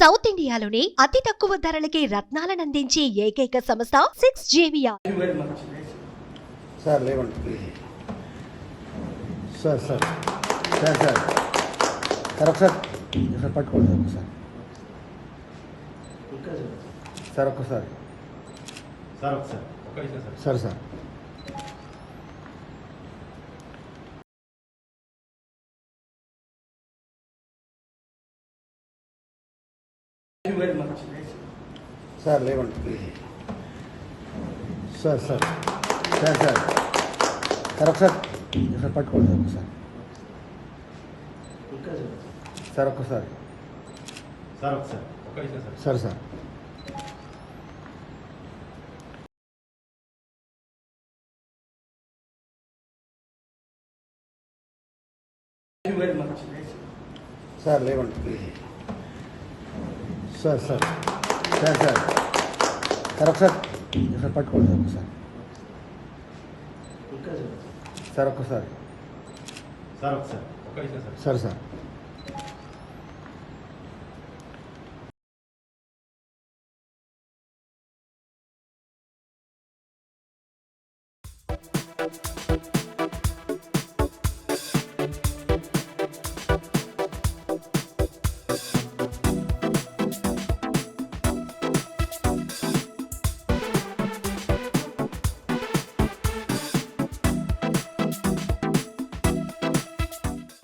South ఇండియాలోని అతి తక్కువ ధరలకి రత్నాలనందించే ఏకైక సంస్థ 6JVR. సార్ లేవండి sir sir sir sir sir ఒకసారి సార్ పట్టుకోండి సార్ సార్ ఒక్కసారి సార్ సార్ సార్ లేవండి sir sir sir sir sir ఒకసారి సార్ పట్టుకోండి సార్ సార్ ఒక్కసారి సార్ సార్ సార్ లేవండి sir sir sir sir sir ఒకసారి సార్ పట్టుకోండి సార్ సార్ ఒక్కసారి సార్ సార్